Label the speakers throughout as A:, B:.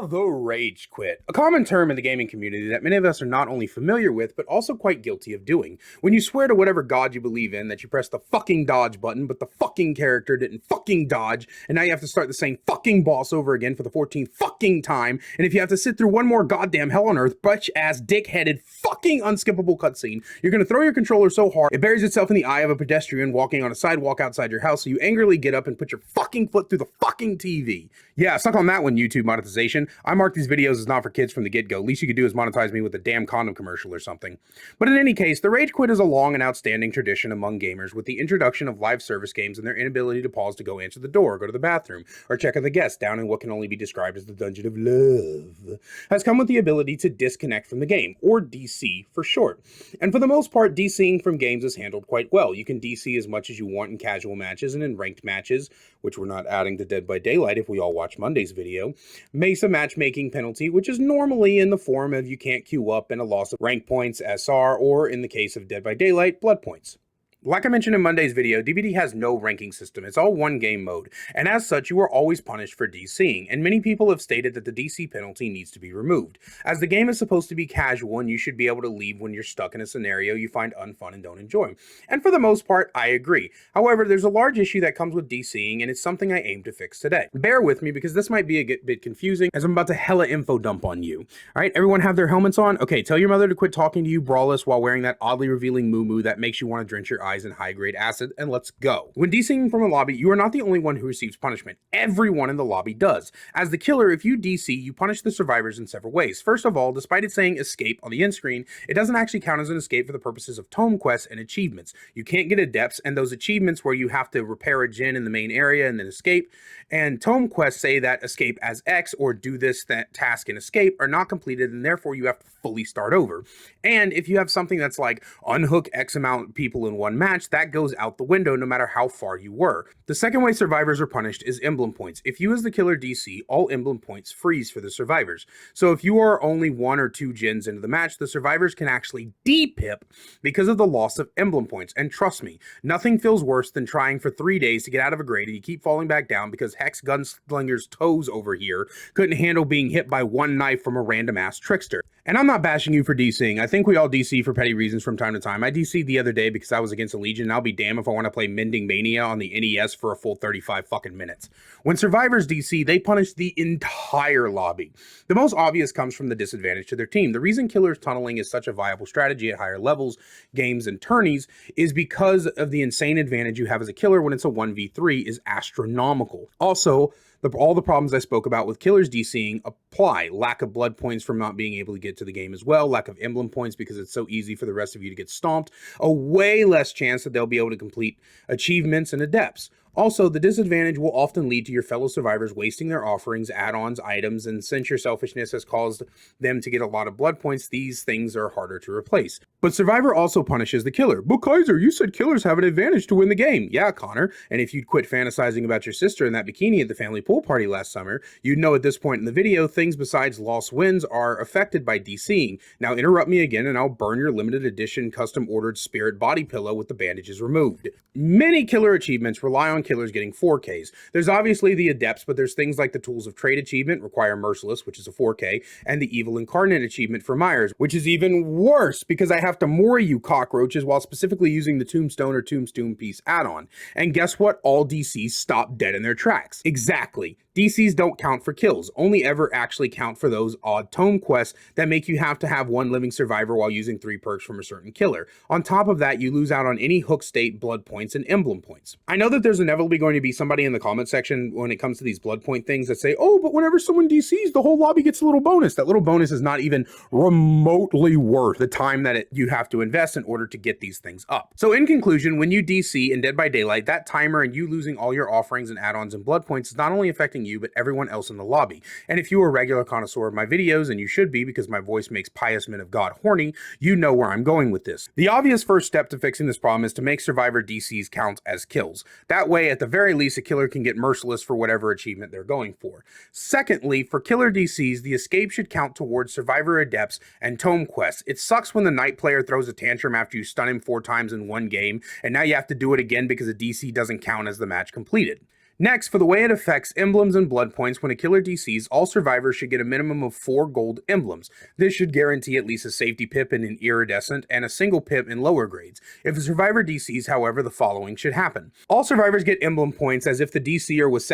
A: The rage quit, a common term in the gaming community that many of us are not only familiar with, but also quite guilty of doing. When you swear to whatever god you believe in that you press the fucking dodge button, but the fucking character didn't fucking dodge, and now you have to start the same fucking boss over again for the 14th fucking time, and if you have to sit through one more goddamn hell on earth, bitch-ass, dick-headed, fucking unskippable cutscene, you're gonna throw your controller so hard, it buries itself in the eye of a pedestrian walking on a sidewalk outside your house, so you angrily get up and put your fucking foot through the fucking TV. Yeah, suck on that one, YouTube monetization. I mark these videos as not for kids from the get-go. Least you could do is monetize me with a damn condom commercial or something. But in any case, the rage quit is a long and outstanding tradition among gamers with the introduction of live service games and their inability to pause to go answer the door, go to the bathroom, or check on the guests down in what can only be described as the dungeon of love, has come with the ability to disconnect from the game, or DC for short. And for the most part, DCing from games is handled quite well. You can DC as much as you want in casual matches and in ranked matches, which we're not adding to Dead by Daylight if we all watch Monday's video, makes a matchmaking penalty, which is normally in the form of you can't queue up and a loss of rank points, SR, or in the case of Dead by Daylight, blood points. Like I mentioned in Monday's video, DBD has no ranking system, it's all one game mode, and as such you are always punished for DCing, and many people have stated that the DC penalty needs to be removed, as the game is supposed to be casual and you should be able to leave when you're stuck in a scenario you find unfun and don't enjoy. And for the most part, I agree. However, there's a large issue that comes with DCing, and it's something I aim to fix today. Bear with me because this might be a bit confusing, as I'm about to hella info dump on you. Alright, everyone have their helmets on? Okay, tell your mother to quit talking to you braless while wearing that oddly revealing moo-moo that makes you want to drench your eyes in high-grade acid, and let's go. When DCing from a lobby, you are not the only one who receives punishment. Everyone in the lobby does. As the killer, if you DC, you punish the survivors in several ways. First of all, despite it saying escape on the end screen, it doesn't actually count as an escape for the purposes of tome quests and achievements. You can't get adepts, and those achievements where you have to repair a gen in the main area and then escape, and tome quests say that escape as X or do that task and escape are not completed, and therefore you have to fully start over. And if you have something that's like unhook X amount of people in one match, that goes out the window no matter how far you were. The second way survivors are punished is emblem points. If you as the killer DC, all emblem points freeze for the survivors. So if you are only 1 or 2 gens into the match, the survivors can actually de-pip because of the loss of emblem points. And trust me, nothing feels worse than trying for 3 days to get out of a grade and you keep falling back down because Hex Gunslinger's toes over here couldn't handle being hit by one knife from a random ass trickster. And I'm not bashing you for DCing. I think we all DC for petty reasons from time to time. I DC'd the other day because I was against a Legion, and I'll be damned if I want to play Mending Mania on the NES for a full 35 fucking minutes. When survivors DC, they punish the entire lobby. The most obvious comes from the disadvantage to their team. The reason killers tunneling is such a viable strategy at higher levels, games, and tourneys is because of the insane advantage you have as a killer when it's a 1v3 is astronomical. Also, all the problems I spoke about with killers DCing apply. Lack of blood points from not being able to get to the game as well. Lack of emblem points because it's so easy for the rest of you to get stomped. A way less chance that they'll be able to complete achievements and adepts. Also, the disadvantage will often lead to your fellow survivors wasting their offerings, add-ons, items, and since your selfishness has caused them to get a lot of blood points, these things are harder to replace. But Survivor also punishes the killer. But Kaiser, you said killers have an advantage to win the game. Yeah, Connor, and if you'd quit fantasizing about your sister in that bikini at the family pool party last summer, you'd know at this point in the video, things besides lost wins are affected by DCing. Now interrupt me again and I'll burn your limited edition custom ordered spirit body pillow with the bandages removed. Many killer achievements rely on killers getting 4Ks. There's obviously the adepts, but there's things like the Tools of Trade achievement, require Merciless, which is a 4K, and the Evil Incarnate achievement for Myers, which is even worse because I have to moor you cockroaches while specifically using the Tombstone or Tombstone Piece add-on. And guess what? All DCs stop dead in their tracks. Exactly. DCs don't count for kills, only ever actually count for those odd tome quests that make you have to have one living survivor while using 3 perks from a certain killer. On top of that, you lose out on any hook state, blood points, and emblem points. I know that there's inevitably going to be somebody in the comment section when it comes to these blood point things that say, oh, but whenever someone DCs, the whole lobby gets a little bonus. That little bonus is not even remotely worth the time that you have to invest in order to get these things up. So in conclusion, when you DC in Dead by Daylight, that timer and you losing all your offerings and add-ons and blood points is not only affecting you, but everyone else in the lobby. And if you are a regular connoisseur of my videos, and you should be because my voice makes pious men of God horny, you know where I'm going with this. The obvious first step to fixing this problem is to make survivor DCs count as kills. That way, at the very least, a killer can get Merciless for whatever achievement they're going for. Secondly, for killer DCs, the escape should count towards survivor adepts and tome quests. It sucks when the night player throws a tantrum after you stun him 4 times in one game, and now you have to do it again because a DC doesn't count as the match completed. Next, for the way it affects emblems and blood points, when a killer DCs, all survivors should get a minimum of 4 gold emblems. This should guarantee at least a safety pip in an iridescent and a single pip in lower grades. If a survivor DCs, however, the following should happen. All survivors get emblem points as if the DCer was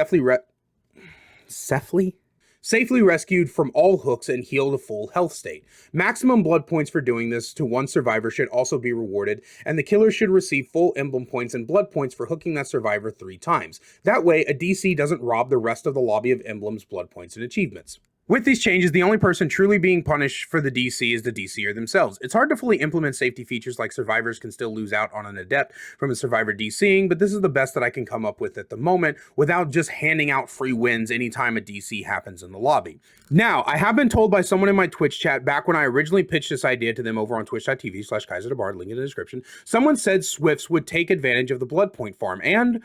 A: safely rescued from all hooks and healed a full health state. Maximum blood points for doing this to one survivor should also be rewarded, and the killer should receive full emblem points and blood points for hooking that survivor 3 times. That way, a DC doesn't rob the rest of the lobby of emblems, blood points, and achievements. With these changes, the only person truly being punished for the DC is the DCer themselves. It's hard to fully implement safety features like survivors can still lose out on an adept from a survivor DCing, but this is the best that I can come up with at the moment without just handing out free wins anytime a DC happens in the lobby. Now, I have been told by someone in my Twitch chat back when I originally pitched this idea to them over on twitch.tv/KaiserTheBard, link in the description, someone said Swifts would take advantage of the blood point farm, and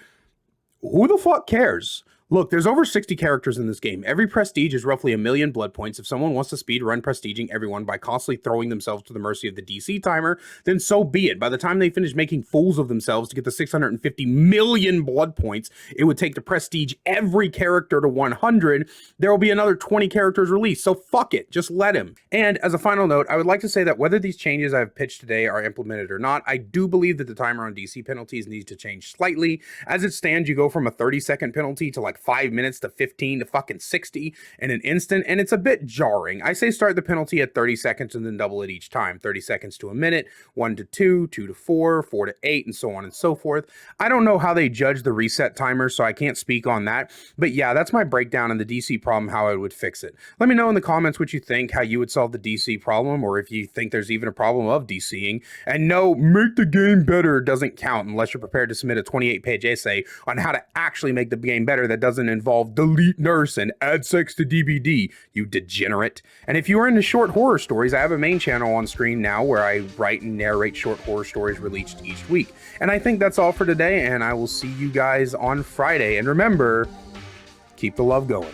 A: who the fuck cares? Look, there's over 60 characters in this game. Every prestige is roughly 1 million blood points. If someone wants to speed run prestiging everyone by constantly throwing themselves to the mercy of the DC timer, then so be it. By the time they finish making fools of themselves to get the 650 million blood points it would take to prestige every character to 100, there will be another 20 characters released, so fuck it, just let him. And as a final note, I would like to say that whether these changes I've pitched today are implemented or not, I do believe that the timer on DC penalties needs to change slightly. As it stands, you go from a 30-second penalty to like 5 minutes to 15 to fucking 60 in an instant, and it's a bit jarring. I say start the penalty at 30 seconds and then double it each time. 30 seconds to a minute, 1 to 2, 2 to 4, 4 to 8, and so on and so forth. I don't know how they judge the reset timer, so I can't speak on that, but yeah, that's my breakdown on the DC problem, how I would fix it. Let me know in the comments what you think, how you would solve the DC problem, or if you think there's even a problem of DCing. And no, make the game better doesn't count unless you're prepared to submit a 28-page essay on how to actually make the game better that doesn't involve delete nurse and add sex to DBD, you degenerate. And if you are into short horror stories, I have a main channel on screen now where I write and narrate short horror stories released each week. And I think that's all for today, and I will see you guys on Friday. And remember, keep the love going.